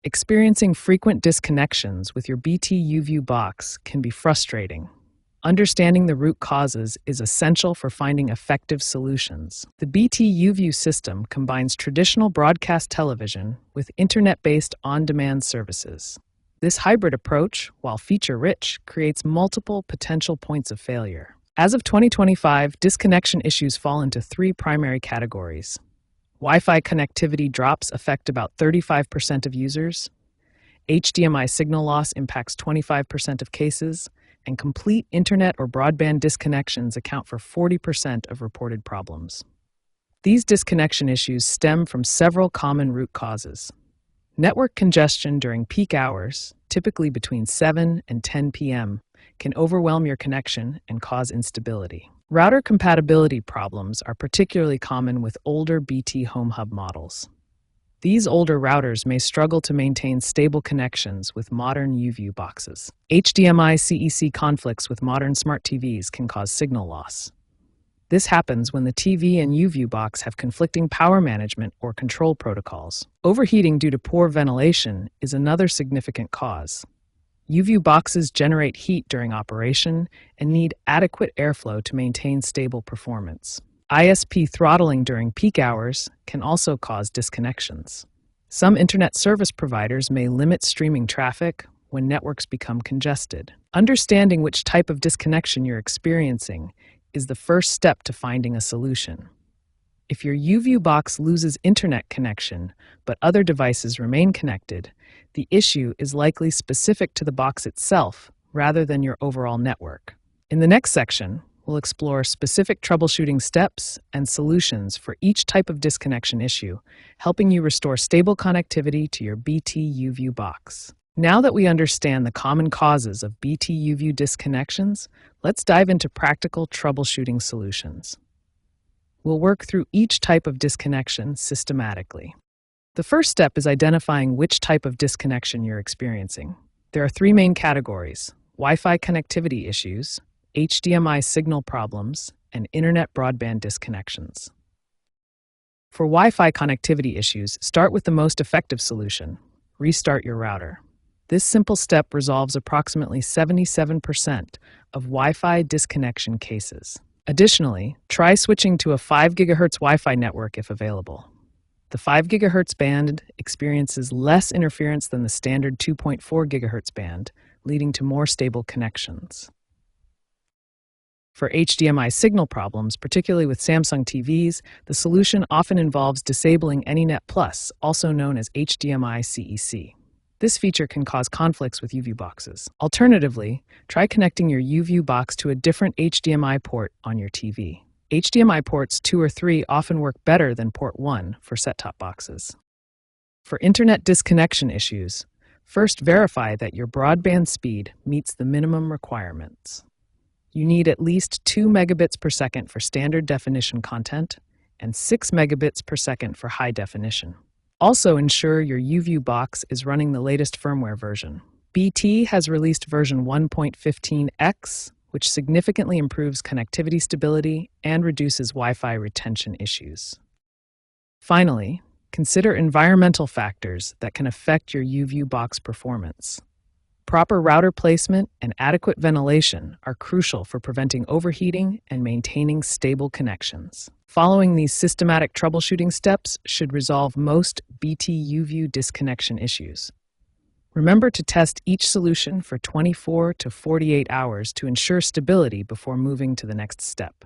Experiencing frequent disconnections with your BT YouView box can be frustrating. Understanding the root causes is essential for finding effective solutions. The BT YouView system combines traditional broadcast television with internet-based on-demand services. This hybrid approach, while feature-rich, creates multiple potential points of failure. As of 2025, disconnection issues fall into three primary categories. Wi-Fi connectivity drops affect about 35% of users, HDMI signal loss impacts 25% of cases, and complete internet or broadband disconnections account for 40% of reported problems. These disconnection issues stem from several common root causes. Network congestion during peak hours, typically between 7 and 10 p.m., can overwhelm your connection and cause instability. Router compatibility problems are particularly common with older BT Home Hub models. These older routers may struggle to maintain stable connections with modern YouView boxes. HDMI CEC conflicts with modern smart TVs can cause signal loss. This happens when the TV and YouView box have conflicting power management or control protocols. Overheating due to poor ventilation is another significant cause. YouView boxes generate heat during operation and need adequate airflow to maintain stable performance. ISP throttling during peak hours can also cause disconnections. Some internet service providers may limit streaming traffic when networks become congested. Understanding which type of disconnection you're experiencing is the first step to finding a solution. If your YouView box loses internet connection, but other devices remain connected, the issue is likely specific to the box itself rather than your overall network. In the next section, we'll explore specific troubleshooting steps and solutions for each type of disconnection issue, helping you restore stable connectivity to your BT YouView box. Now that we understand the common causes of BT YouView disconnections, let's dive into practical troubleshooting solutions. We'll work through each type of disconnection systematically. The first step is identifying which type of disconnection you're experiencing. There are three main categories: Wi-Fi connectivity issues, HDMI signal problems, and internet broadband disconnections. For Wi-Fi connectivity issues, start with the most effective solution: restart your router. This simple step resolves approximately 77% of Wi-Fi disconnection cases. Additionally, try switching to a 5 GHz Wi-Fi network if available. The 5 GHz band experiences less interference than the standard 2.4 GHz band, leading to more stable connections. For HDMI signal problems, particularly with Samsung TVs, the solution often involves disabling AnyNet Plus, also known as HDMI CEC. This feature can cause conflicts with YouView boxes. Alternatively, try connecting your YouView box to a different HDMI port on your TV. HDMI ports 2 or 3 often work better than port 1 for set-top boxes. For internet disconnection issues, first verify that your broadband speed meets the minimum requirements. You need at least 2 megabits per second for standard definition content and 6 megabits per second for high definition. Also ensure your YouView box is running the latest firmware version. BT has released version 1.15x, which significantly improves connectivity stability and reduces Wi-Fi retention issues. Finally, consider environmental factors that can affect your YouView box performance. Proper router placement and adequate ventilation are crucial for preventing overheating and maintaining stable connections. Following these systematic troubleshooting steps should resolve most BT YouView disconnection issues. Remember to test each solution for 24 to 48 hours to ensure stability before moving to the next step.